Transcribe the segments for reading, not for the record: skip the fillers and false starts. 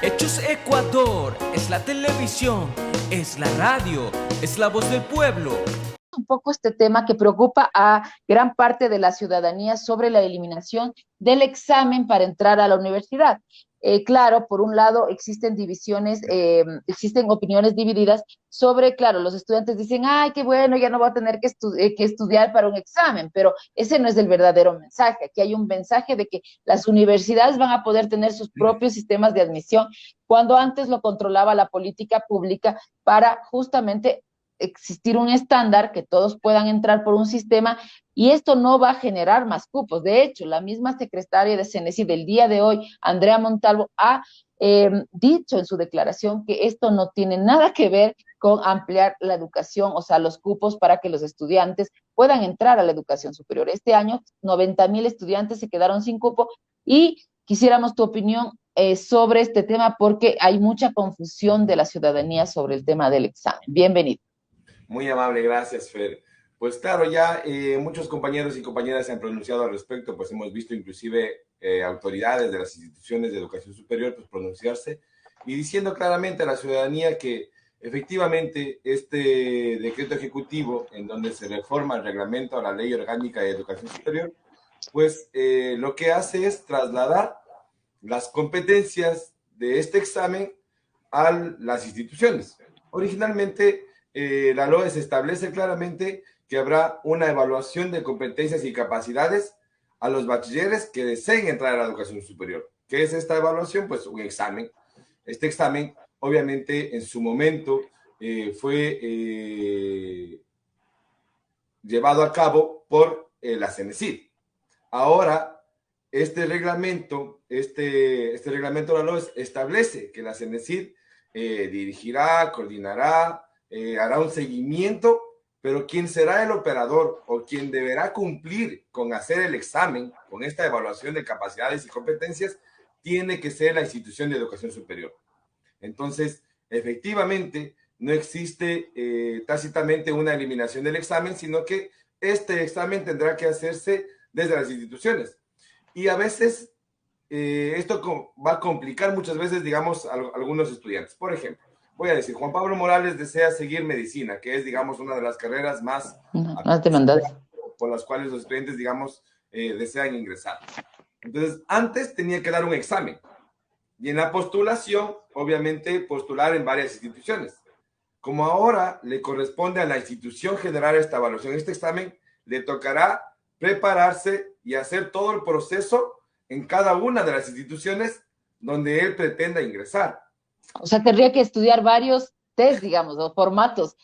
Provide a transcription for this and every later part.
Hechos Ecuador, es la televisión, es la radio, es la voz del pueblo. Un poco este tema que preocupa a gran parte de la ciudadanía sobre la eliminación del examen para entrar a la universidad. Claro, por un lado existen divisiones, existen opiniones divididas sobre, claro, los estudiantes dicen, ay, qué bueno, ya no voy a tener que estudiar para un examen, pero ese no es el verdadero mensaje. Aquí hay un mensaje de que las universidades van a poder tener sus propios sistemas de admisión, cuando antes lo controlaba la política pública para justamente existir un estándar, que todos puedan entrar por un sistema, y esto no va a generar más cupos. De hecho, la misma secretaria de CENESID del día de hoy, Andrea Montalvo, ha dicho en su declaración que esto no tiene nada que ver con ampliar la educación, o sea, los cupos para que los estudiantes puedan entrar a la educación superior. Este año, 90,000 estudiantes se quedaron sin cupo y quisiéramos tu opinión sobre este tema porque hay mucha confusión de la ciudadanía sobre el tema del examen. Bienvenido. Muy amable, gracias, Fer. Pues claro, ya muchos compañeros y compañeras se han pronunciado al respecto, pues hemos visto inclusive autoridades de las instituciones de educación superior pues pronunciarse y diciendo claramente a la ciudadanía que efectivamente este decreto ejecutivo en donde se reforma el reglamento a la Ley Orgánica de Educación Superior, pues lo que hace es trasladar las competencias de este examen a las instituciones. Originalmente, la LOES establece claramente que habrá una evaluación de competencias y capacidades a los bachilleres que deseen entrar a la educación superior. ¿Qué es esta evaluación? Pues un examen. Este examen, obviamente, en su momento fue llevado a cabo por la CENESID. Ahora, este reglamento de la LOES establece que la CENESID dirigirá, coordinará, hará un seguimiento, pero quien será el operador o quien deberá cumplir con hacer el examen, con esta evaluación de capacidades y competencias, tiene que ser la institución de educación superior. Entonces, efectivamente, no existe tácitamente una eliminación del examen, sino que este examen tendrá que hacerse desde las instituciones. Y a veces esto va a complicar muchas veces, digamos, a algunos estudiantes. Por ejemplo, voy a decir, Juan Pablo Morales desea seguir medicina, que es, digamos, una de las carreras más demandadas por las cuales los estudiantes, digamos, desean ingresar. Entonces, antes tenía que dar un examen. Y en la postulación, obviamente, postular en varias instituciones. Como ahora le corresponde a la institución generar esta evaluación, este examen, le tocará prepararse y hacer todo el proceso en cada una de las instituciones donde él pretenda ingresar. O sea, tendría que estudiar varios test, digamos, o formatos,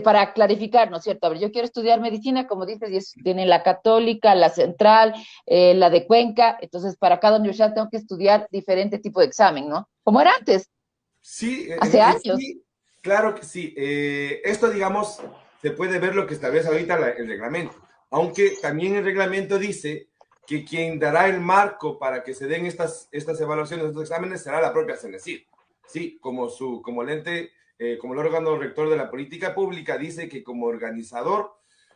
para clarificar, ¿no es cierto? A ver, yo quiero estudiar medicina, como dices, y tiene la Católica, la Central, la de Cuenca, entonces para cada universidad tengo que estudiar diferente tipo de examen, ¿no? Como era antes, Sí, hace años. sí, claro que sí. Esto, digamos, se puede ver lo que establece ahorita el reglamento, aunque también el reglamento dice que quien dará el marco para que se den estas evaluaciones, estos exámenes, será la propia CENESID. Sí, como el ente, como el órgano rector de la política pública, dice que como organizador,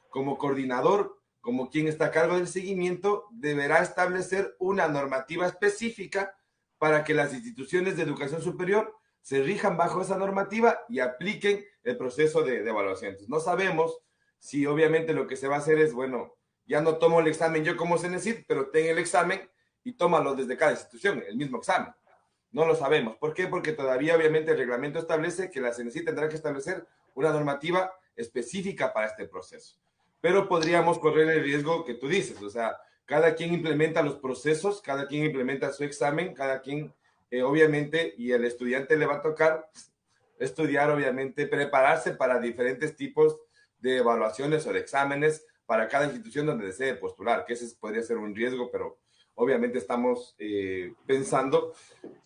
como coordinador, como quien está a cargo del seguimiento, deberá establecer una normativa específica para que las instituciones de educación superior se rijan bajo esa normativa y apliquen el proceso de evaluación. Entonces, no sabemos si obviamente lo que se va a hacer es, bueno, ya no tomo el examen yo como CENESID, pero ten el examen y tómalo desde cada institución, el mismo examen. No lo sabemos. ¿Por qué? Porque todavía obviamente el reglamento establece que la CENESID tendrá que establecer una normativa específica para este proceso. Pero podríamos correr el riesgo que tú dices, o sea, cada quien implementa los procesos, cada quien implementa su examen, cada quien obviamente, y el estudiante le va a tocar estudiar, obviamente, prepararse para diferentes tipos de evaluaciones o de exámenes para cada institución donde desee postular, que ese podría ser un riesgo, pero obviamente estamos pensando,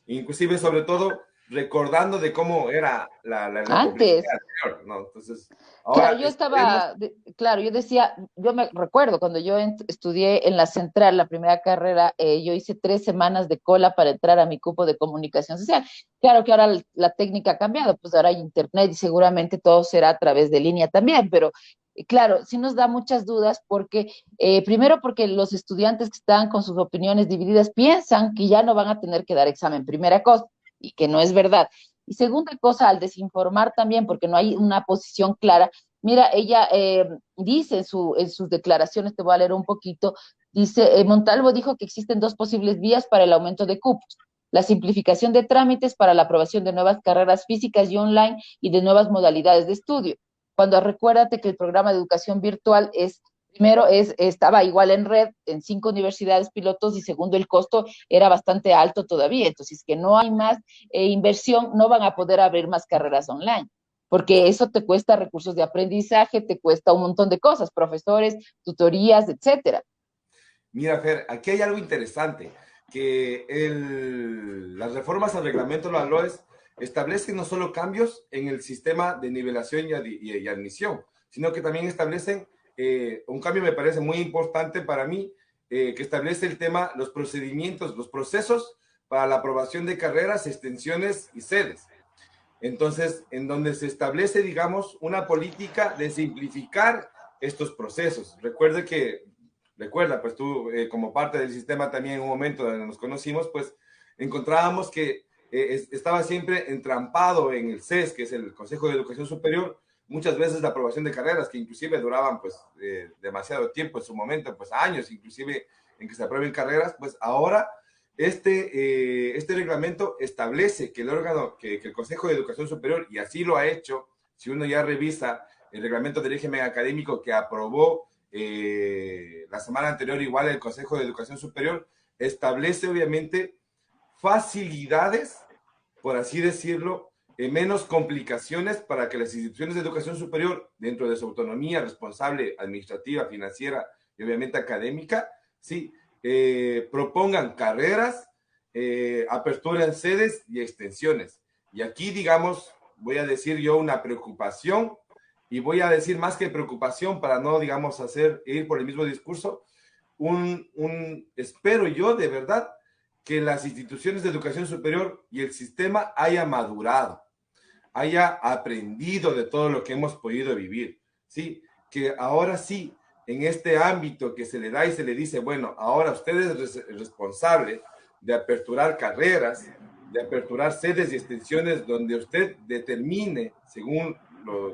inclusive sobre todo recordando de cómo era la Antes. competencia anterior, ¿no? Entonces, Claro, ahora yo esperemos. estaba, claro, yo decía, yo me recuerdo cuando yo estudié en la Central, la primera carrera, yo hice 3 semanas de cola para entrar a mi cupo de comunicación social. Claro que ahora la técnica ha cambiado, pues ahora hay internet y seguramente todo será a través de línea también, pero claro, sí nos da muchas dudas porque, primero porque los estudiantes que están con sus opiniones divididas piensan que ya no van a tener que dar examen, primera cosa. y que no es verdad. Y segunda cosa, al desinformar también, porque no hay una posición clara, mira, ella dice en sus declaraciones, te voy a leer un poquito, dice, Montalvo dijo que existen dos posibles vías para el aumento de cupos: la simplificación de trámites para la aprobación de nuevas carreras físicas y online y de nuevas modalidades de estudio. Cuando recuérdate que el programa de educación virtual primero estaba igual en red, en 5 universidades pilotos, y segundo, el costo era bastante alto todavía. Entonces, que no hay más inversión, no van a poder abrir más carreras online, porque eso te cuesta recursos de aprendizaje, te cuesta un montón de cosas, profesores, tutorías, etcétera. Mira, Fer, aquí hay algo interesante, que las reformas al reglamento de las LOES establecen no solo cambios en el sistema de nivelación y admisión, sino que también establecen un cambio, me parece muy importante para mí, que establece el tema, los procedimientos, los procesos para la aprobación de carreras, extensiones y sedes. Entonces, en donde se establece, digamos, una política de simplificar estos procesos. Recuerda, pues tú, como parte del sistema también en un momento donde nos conocimos, pues encontrábamos que estaba siempre entrampado en el CES, que es el Consejo de Educación Superior, muchas veces la aprobación de carreras que inclusive duraban pues demasiado tiempo en su momento, pues años inclusive en que se aprueben carreras. Pues ahora este reglamento establece que el órgano, que el Consejo de Educación Superior, y así lo ha hecho, si uno ya revisa el reglamento de régimen académico que aprobó la semana anterior igual el Consejo de Educación Superior, establece obviamente facilidades, por así decirlo, menos complicaciones para que las instituciones de educación superior, dentro de su autonomía responsable, administrativa, financiera y obviamente académica, sí, propongan carreras, aperturan sedes y extensiones. Y aquí, digamos, voy a decir yo una preocupación, y voy a decir más que preocupación para no, digamos, ir por el mismo discurso, espero yo de verdad que las instituciones de educación superior y el sistema haya madurado, haya aprendido de todo lo que hemos podido vivir, ¿sí? Que ahora sí, en este ámbito que se le da y se le dice, bueno, ahora usted es responsable de aperturar carreras, de aperturar sedes y extensiones donde usted determine, según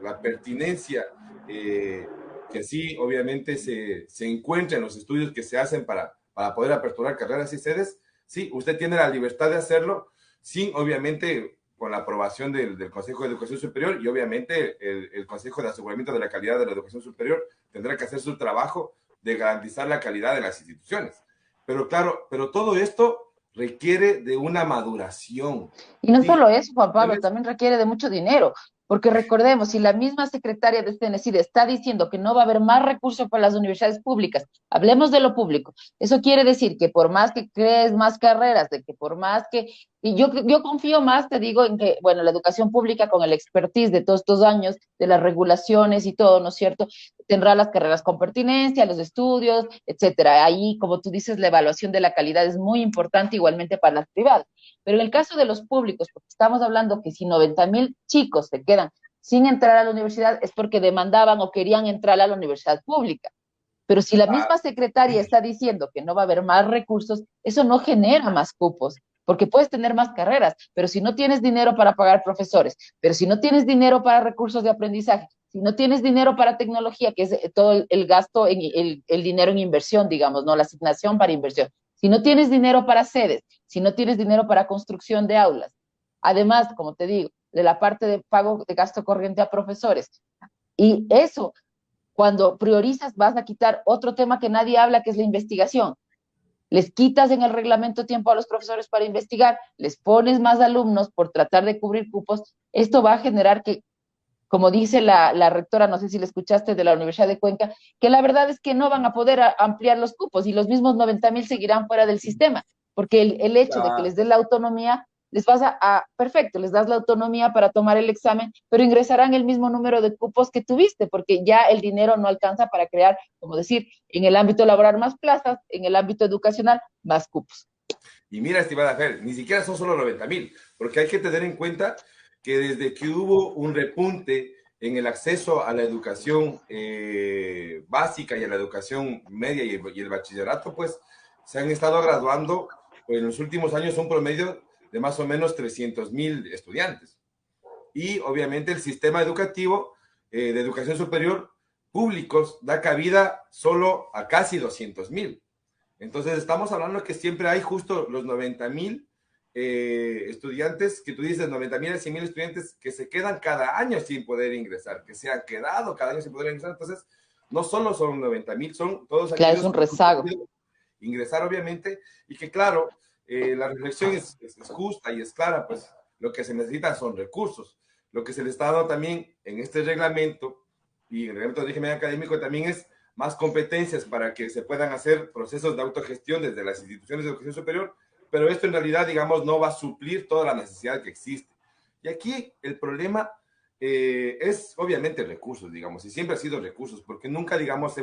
la pertinencia que sí, obviamente se encuentra en los estudios que se hacen para poder aperturar carreras y sedes. Sí, usted tiene la libertad de hacerlo, sin, obviamente, con la aprobación del Consejo de Educación Superior, y obviamente el Consejo de Aseguramiento de la Calidad de la Educación Superior tendrá que hacer su trabajo de garantizar la calidad de las instituciones. Pero claro, pero todo esto requiere de una maduración. Y no Sí, solo eso, Juan Pablo, también requiere de mucho dinero, porque recordemos, si la misma secretaria de CNCID está diciendo que no va a haber más recursos para las universidades públicas, hablemos de lo público, eso quiere decir que por más que crees más carreras, de que por más que, y yo confío más, te digo, en que, bueno, la educación pública con el expertise de todos estos años, de las regulaciones y todo, ¿no es cierto?, tendrá las carreras con pertinencia, los estudios, etcétera. Ahí, como tú dices, la evaluación de la calidad es muy importante igualmente para las privadas. Pero en el caso de los públicos, porque estamos hablando que si 90,000 chicos se quedan sin entrar a la universidad es porque demandaban o querían entrar a la universidad pública. Pero si la misma secretaria está diciendo que no va a haber más recursos, eso no genera más cupos, porque puedes tener más carreras, pero si no tienes dinero para pagar profesores, pero si no tienes dinero para recursos de aprendizaje, si no tienes dinero para tecnología, que es todo el gasto, el dinero en inversión, digamos, no la asignación para inversión, si no tienes dinero para sedes, si no tienes dinero para construcción de aulas, además, como te digo, de la parte de pago de gasto corriente a profesores, y eso, cuando priorizas, vas a quitar otro tema que nadie habla, que es la investigación. Les quitas en el reglamento tiempo a los profesores para investigar, les pones más alumnos por tratar de cubrir cupos. Esto va a generar que, como dice la rectora, no sé si la escuchaste, de la Universidad de Cuenca, que la verdad es que no van a poder ampliar los cupos y los mismos 90,000 seguirán fuera del sistema, porque el hecho de que les des la autonomía les vas perfecto, les das la autonomía para tomar el examen, pero ingresarán el mismo número de cupos que tuviste, porque ya el dinero no alcanza para crear, como decir, en el ámbito laboral más plazas, en el ámbito educacional más cupos. Y mira, estimada Fer, ni siquiera son solo 90,000, porque hay que tener en cuenta que desde que hubo un repunte en el acceso a la educación básica y a la educación media y el bachillerato, pues se han estado graduando en los últimos años un promedio de más o menos 300,000 estudiantes. Y obviamente el sistema educativo de educación superior públicos da cabida solo a casi 200,000. Entonces estamos hablando que siempre hay justo los 90,000 estudiantes, que tú dices 90,000 a 100,000 estudiantes que se quedan cada año sin poder ingresar, que se han quedado cada año sin poder ingresar. Entonces no solo son 90,000, son todos Claro, aquellos es un rezago. que ingresar obviamente, y que claro, la reflexión es justa y es clara, pues lo que se necesita son recursos. Lo que se le está dando también en este reglamento, y en el reglamento de régimen académico también es más competencias para que se puedan hacer procesos de autogestión desde las instituciones de educación superior, pero esto en realidad, digamos, no va a suplir toda la necesidad que existe. Y aquí el problema es obviamente recursos, digamos, y siempre ha sido recursos, porque nunca, digamos,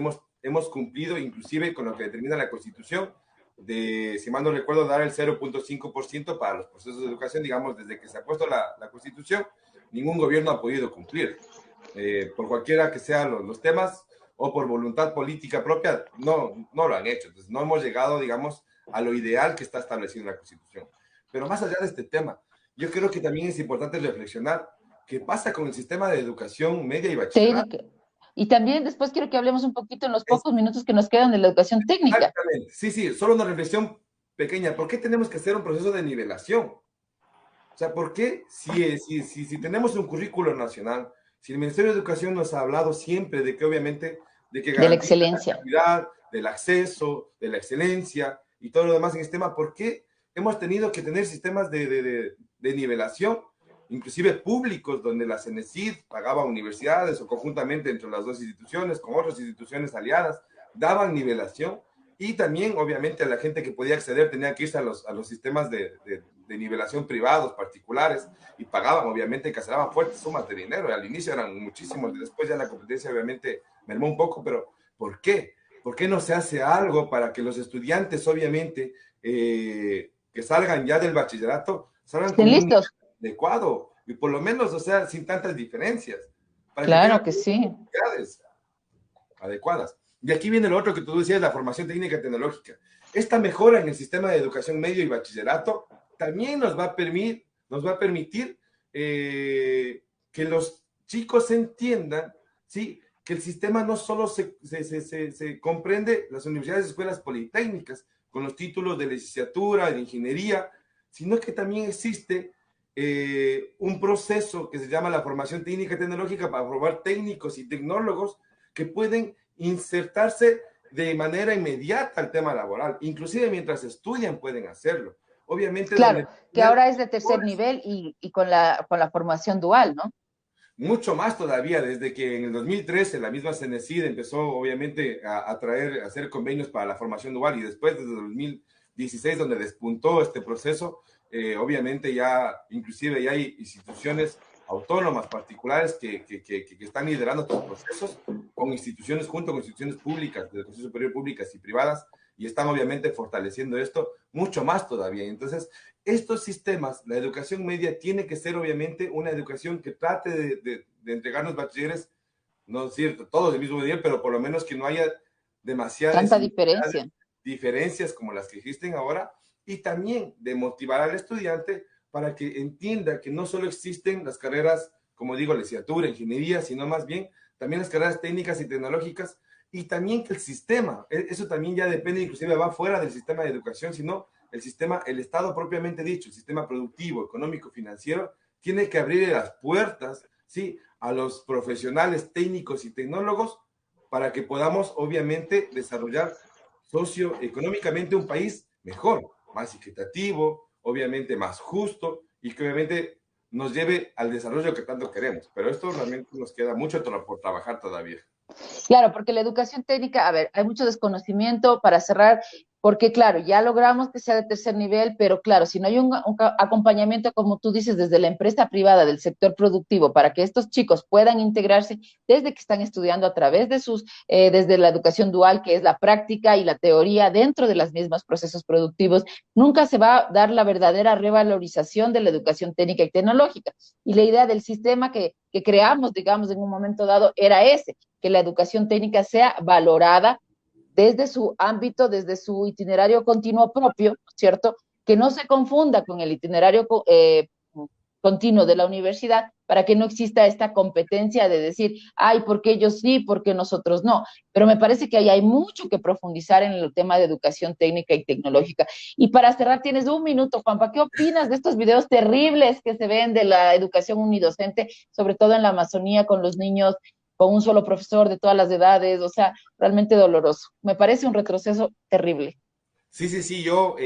hemos cumplido inclusive con lo que determina la Constitución, de, si mal no recuerdo, dar el 0.5% para los procesos de educación, digamos, desde que se ha puesto la Constitución, ningún gobierno ha podido cumplir. Por cualquiera que sean los temas, o por voluntad política propia, no lo han hecho. Entonces, no hemos llegado, digamos, a lo ideal que está establecido en la Constitución. Pero más allá de este tema, yo creo que también es importante reflexionar qué pasa con el sistema de educación media y bachillerato. Técnica. Y también después quiero que hablemos un poquito en los pocos minutos que nos quedan de la educación técnica. Exactamente. Sí, sí, solo una reflexión pequeña. ¿Por qué tenemos que hacer un proceso de nivelación? O sea, ¿por qué si tenemos un currículo nacional, si el Ministerio de Educación nos ha hablado siempre de que obviamente, de que De la garantiza la excelencia. calidad, del acceso, de la excelencia y todo lo demás en este tema, ¿por qué hemos tenido que tener sistemas de nivelación, inclusive públicos, donde la CENESID pagaba universidades o conjuntamente entre las dos instituciones, con otras instituciones aliadas, daban nivelación? Y también, obviamente, a la gente que podía acceder tenía que irse a los sistemas de nivelación privados, particulares, y pagaban, obviamente, encaselaban fuertes sumas de dinero. Al inicio eran muchísimos, después ya la competencia, obviamente, mermó un poco, pero ¿por qué? ¿Por qué no se hace algo para que los estudiantes, obviamente, que salgan ya del bachillerato, salgan con ¿Estén un listos? adecuado, y por lo menos, o sea, sin tantas diferencias, para que Claro tengan que sí. oportunidades adecuadas? Y aquí viene lo otro que tú decías, la formación técnica y tecnológica. Esta mejora en el sistema de educación medio y bachillerato también nos va a permitir que los chicos entiendan, ¿sí?, que el sistema no solo se comprende las universidades y escuelas politécnicas con los títulos de licenciatura, de ingeniería, sino que también existe un proceso que se llama la formación técnica y tecnológica para formar técnicos y tecnólogos que pueden insertarse de manera inmediata al tema laboral, inclusive mientras estudian pueden hacerlo. Obviamente, Claro, donde que ahora es de tercer nivel y con la formación dual, ¿no? mucho más todavía, desde que en el 2013 la misma CENESID empezó obviamente a hacer convenios para la formación dual, y después desde el 2016 donde despuntó este proceso, obviamente ya inclusive ya hay instituciones autónomas particulares que están liderando estos procesos con instituciones, junto con instituciones públicas, de educación superior públicas y privadas, y están obviamente fortaleciendo esto mucho más todavía. Entonces, estos sistemas, la educación media tiene que ser obviamente una educación que trate de entregarnos bachilleres, no decir todos del mismo nivel, pero por lo menos que no haya demasiadas Tanta diferencia. diferencias como las que existen ahora, y también de motivar al estudiante para que entienda que no solo existen las carreras, como digo, licenciatura, ingeniería, sino más bien también las carreras técnicas y tecnológicas, y también que el sistema, eso también ya depende, inclusive va fuera del sistema de educación, sino el sistema, el Estado propiamente dicho, el sistema productivo, económico, financiero, tiene que abrir las puertas, ¿sí?, a los profesionales técnicos y tecnólogos para que podamos, obviamente, desarrollar socioeconómicamente un país mejor, más equitativo, obviamente más justo, y que obviamente nos lleve al desarrollo que tanto queremos. Pero esto realmente nos queda mucho por trabajar todavía. Claro, porque la educación técnica, a ver, hay mucho desconocimiento para cerrar, porque claro, ya logramos que sea de tercer nivel, pero claro, si no hay un acompañamiento, como tú dices, desde la empresa privada, del sector productivo, para que estos chicos puedan integrarse desde que están estudiando a través de desde la educación dual, que es la práctica y la teoría dentro de los mismos procesos productivos, nunca se va a dar la verdadera revalorización de la educación técnica y tecnológica. Y la idea del sistema que creamos, digamos, en un momento dado, era ese, que la educación técnica sea valorada desde su ámbito, desde su itinerario continuo propio, ¿cierto? que no se confunda con el itinerario continuo de la universidad, para que no exista esta competencia de decir, ay, ¿por qué ellos sí, por qué nosotros no? Pero me parece que ahí hay mucho que profundizar en el tema de educación técnica y tecnológica. Y para cerrar, tienes un minuto, Juanpa, ¿qué opinas de estos videos terribles que se ven de la educación unidocente, sobre todo en la Amazonía, con los niños, con un solo profesor de todas las edades? O sea, realmente doloroso. Me parece un retroceso terrible. Sí, sí, sí, yo,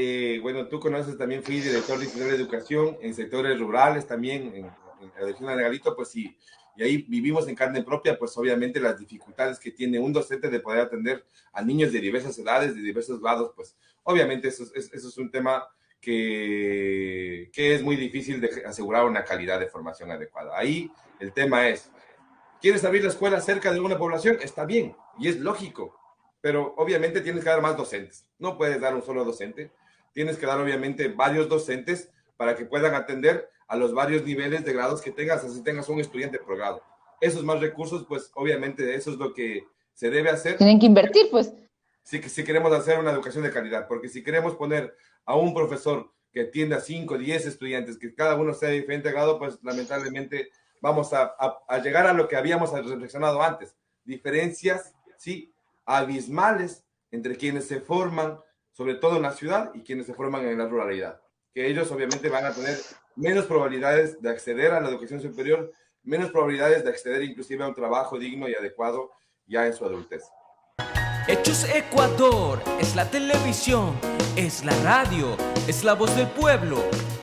bueno, tú conoces, también fui director distrital de educación en sectores rurales también, en la región de Negrito, pues sí, y ahí vivimos en carne propia, pues obviamente las dificultades que tiene un docente de poder atender a niños de diversas edades, de diversos lados, pues obviamente eso es un tema que es muy difícil de asegurar una calidad de formación adecuada. Ahí el tema es, ¿quieres abrir la escuela cerca de una población? Está bien, y es lógico, pero obviamente tienes que dar más docentes. No puedes dar un solo docente, tienes que dar obviamente varios docentes para que puedan atender a los varios niveles de grados que tengas, así tengas un estudiante por grado. Esos más recursos, pues obviamente eso es lo que se debe hacer Tienen que invertir, pues. si queremos hacer una educación de calidad, porque si queremos poner a un profesor que atienda 5, 10 estudiantes, que cada uno sea de diferente grado, pues lamentablemente vamos a llegar a lo que habíamos reflexionado antes, diferencias, sí, abismales entre quienes se forman, sobre todo en la ciudad, y quienes se forman en la ruralidad, que ellos obviamente van a tener menos probabilidades de acceder a la educación superior, menos probabilidades de acceder inclusive a un trabajo digno y adecuado ya en su adultez. Hechos Ecuador, es la televisión, es la radio, es la voz del pueblo.